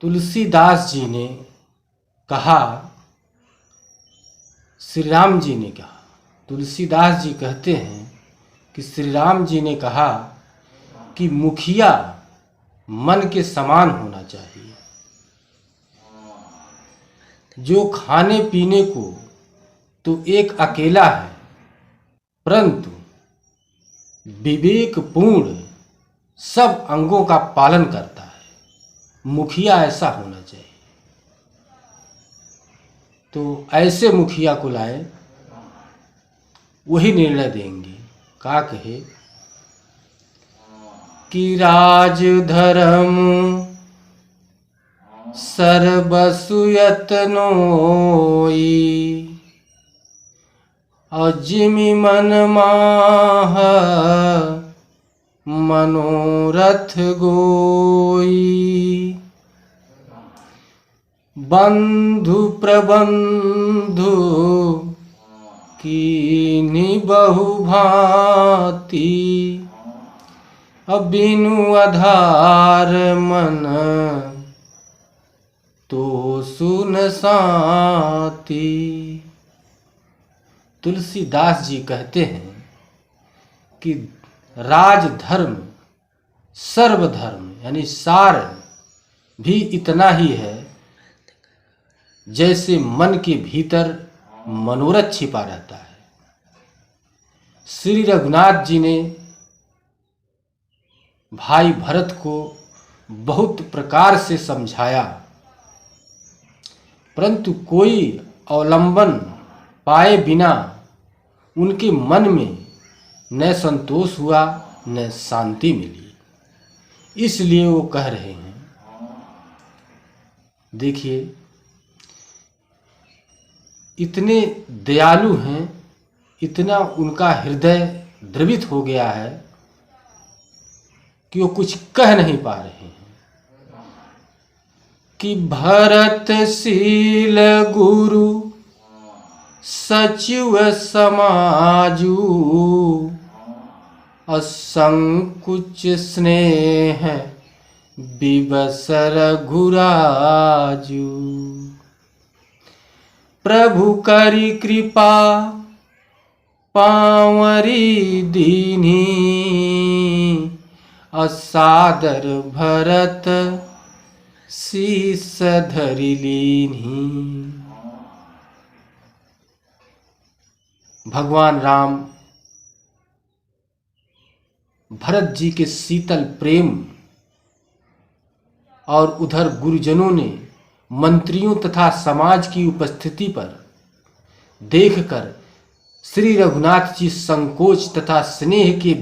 तुलसीदास जी ने कहा, श्री राम जी ने कहा, तुलसीदास जी कहते हैं कि श्री राम जी ने कहा कि मुखिया मन के समान होना चाहिए, जो खाने पीने को तो एक अकेला है, परंतु विवेकपूर्ण सब अंगों का पालन करता है। मुखिया ऐसा होना चाहिए। तो ऐसे मुखिया को लाए, वही निर्णय देंगे। का कहे कि राज धर्म सर्वसु यत्नोई, अजिमि मन माह मनोरथ गोई, बंधु प्रबंधु कीन्ही बहु भांति, बिनु आधार मन तो सुन साति। तुलसीदास जी कहते हैं कि राजधर्म सर्वधर्म यानी सार भी इतना ही है जैसे मन के भीतर मनोरथ छिपा रहता है। श्री रघुनाथ जी ने भाई भरत को बहुत प्रकार से समझाया, परंतु कोई अवलंबन पाए बिना उनके मन में न संतोष हुआ न शांति मिली। इसलिए वो कह रहे हैं, देखिए इतने दयालु हैं, इतना उनका हृदय द्रवित हो गया है कि वो कुछ कह नहीं पा रहे हैं कि भरतशील गुरु सचिव समाजू, असंकुच स्नेह विवसर घुराजू, प्रभु करी कृपा पावरी दीनी, असादर भरत शीस धरि लीन्ही। भगवान राम भरत जी के शीतल प्रेम और उधर गुरुजनों ने मंत्रियों तथा समाज की उपस्थिति पर देखकर श्री रघुनाथ जी संकोच तथा स्नेह के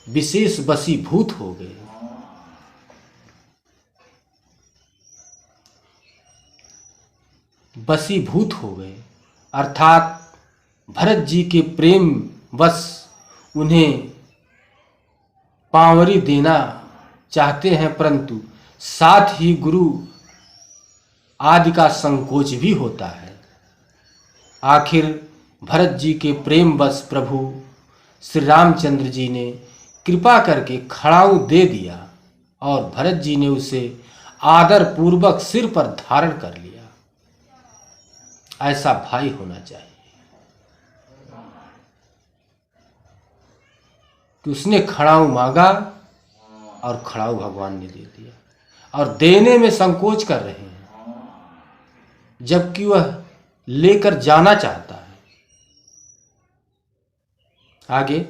विशेष वशीभूत हो गए। वशीभूत हो गए अर्थात भरत जी के प्रेम वश उन्हें पांवरी देना चाहते हैं, परंतु साथ ही गुरु आदि का संकोच भी होता है। आखिर भरत जी के प्रेम वश प्रभु श्री रामचंद्र जी ने कृपा करके खड़ाऊ दे दिया और भरत जी ने उसे आदर पूर्वक सिर पर धारण कर लिया। ऐसा भाई होना चाहिए कि उसने खड़ाऊ मांगा और खड़ाऊ भगवान ने दे दिया, और देने में संकोच कर रहे हैं जबकि वह लेकर जाना चाहता है। आगे,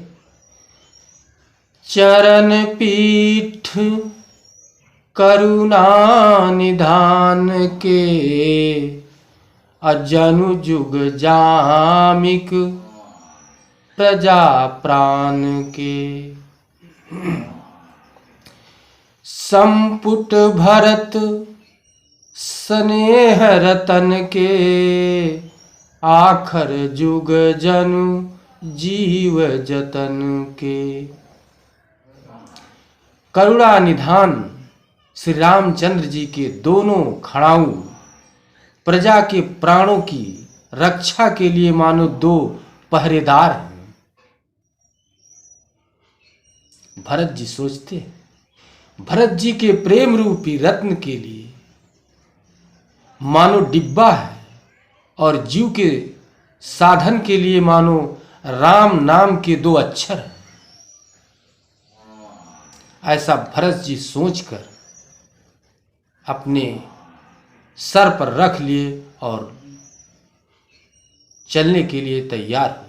चरण पीठ करुणा निधान के, अजनु जुग जामिक प्रजा प्राण के, संपुट भरत स्नेह रतन के, आखर जुग जनु जीव जतन के। करुणा निधान श्री रामचंद्र जी के दोनों खड़ाऊ प्रजा के प्राणों की रक्षा के लिए मानो दो पहरेदार हैं। भरत जी सोचते हैं भरत जी के प्रेम रूपी रत्न के लिए मानो डिब्बा है और जीव के साधन के लिए मानो राम नाम के 2 अक्षर हैं। ऐसा भरत जी सोचकर अपने सर पर रख लिए और चलने के लिए तैयार हुए।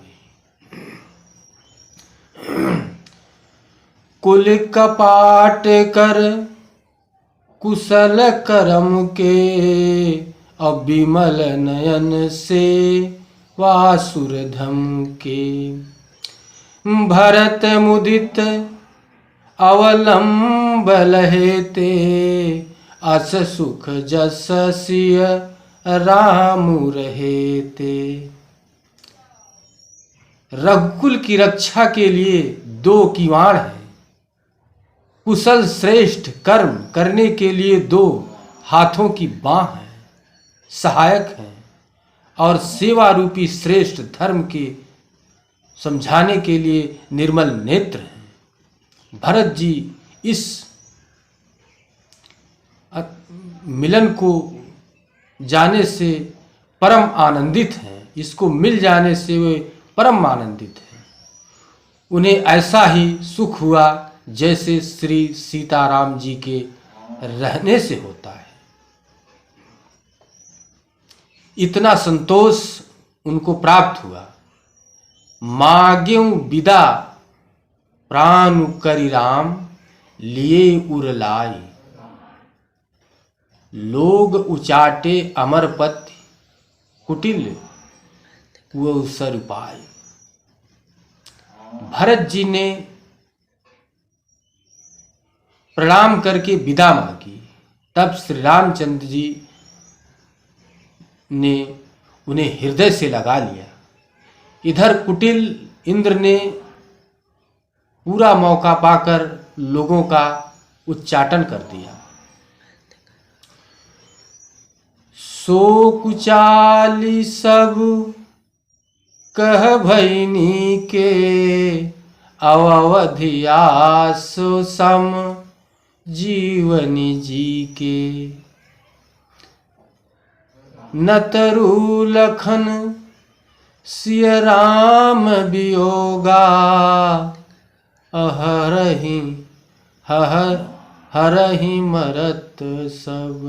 कुल कपाट कर कुशल करम के, अब विमल नयन से वासुर धम के। भरत मुदित अवलंब लहेते, अस सुख जस सिय राम रहेते। रघुकुल की रक्षा के लिए 2 किवाड़ हैं। कुशल श्रेष्ठ कर्म करने के लिए 2 हाथों की बाँह है, सहायक हैं। और सेवा रूपी श्रेष्ठ धर्म के समझाने के लिए निर्मल नेत्र हैं। भरत जी इस मिलन को जाने से परम आनंदित हैं। इसको मिल जाने से वे परम आनंदित हैं। उन्हें ऐसा ही सुख हुआ जैसे श्री सीताराम जी के रहने से होता है। इतना संतोष उनको प्राप्त हुआ। माग्यों विदा प्राण करि राम, लिए उरलाई। लोग उचाटे अमरपति, कुटिल वो सर पाए। भरत जी ने प्रणाम करके विदा मांगी। तब श्री रामचंद्र जी ने उन्हें हृदय से लगा लिया। इधर कुटिल इंद्र ने पूरा मौका पाकर लोगों का उच्चाटन कर दिया। सो कुचाली सब कह भैनी के, अवधिया सो सम जीवनी जी के। नतरु लखन सिय राम वियोगा, हरहि हरहि मरत सब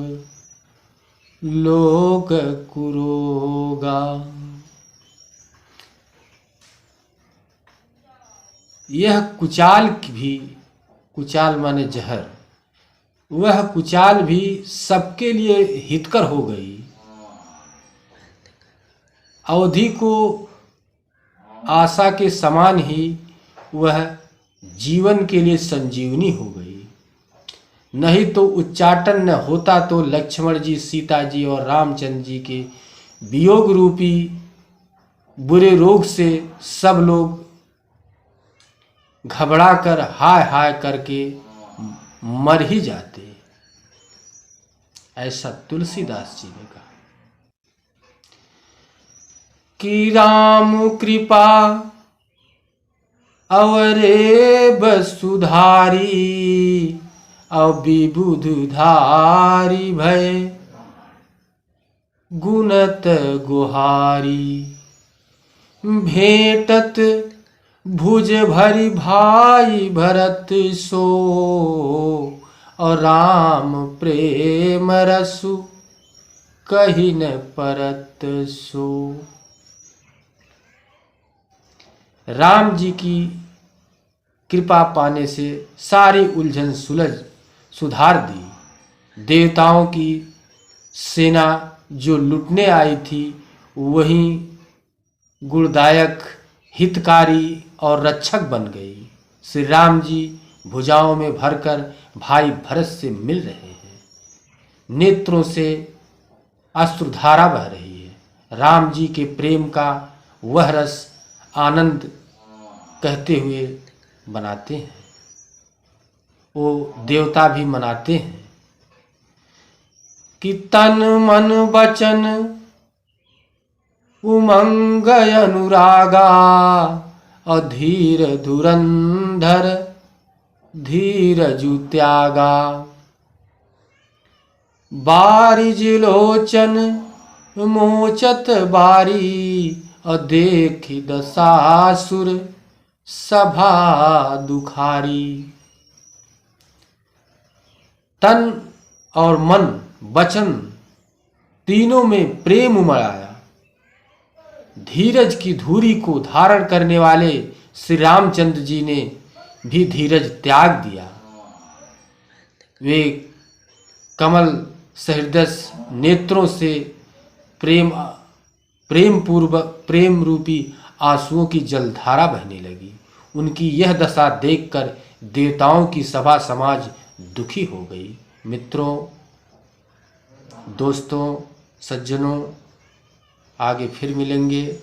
लोग कुरोगा। यह कुचाल भी, कुचाल माने जहर, वह कुचाल भी सबके लिए हितकर हो गई। अवधि को आशा के समान ही वह जीवन के लिए संजीवनी हो गई। नहीं तो उच्चाटन न होता तो लक्ष्मण जी, सीता जी और रामचंद्र जी के वियोग रूपी बुरे रोग से सब लोग घबराकर हाय हाय करके मर ही जाते। ऐसा तुलसीदास जी ने कहा कि राम कृपा अवरे वसुधारी, अविबुधधारी भय गुणत गुहारी। भेटत भुज भरी भाई भरत सो, और राम प्रेम रसु कही न परत सो। राम जी की कृपा पाने से सारी उलझन सुधार दी। देवताओं की सेना जो लुटने आई थी, वही गुणदायक, हितकारी और रक्षक बन गई। श्री राम जी भुजाओं में भरकर भाई भरत से मिल रहे हैं। नेत्रों से अश्रुधारा बह रही है। राम जी के प्रेम का वह रस आनंद कहते हुए बनाते हैं। वो देवता भी मनाते हैं कि तन मन वचन उमंग अनुरागा, अधीर धुरंधर धीरजु त्यागा। बारिज लोचन मोचत बारी, अदेखि दशासुर सभा दुखारी। तन और मन वचन तीनों में प्रेम उमड़ आया। धीरज की धूरी को धारण करने वाले श्री रामचंद्र जी ने भी धीरज त्याग दिया। वे कमल सहृदय नेत्रों से प्रेम रूपी आंसुओं की जलधारा बहने लगी। उनकी यह दशा देखकर देवताओं की सभा समाज दुखी हो गई। मित्रों, दोस्तों, सज्जनों, आगे फिर मिलेंगे।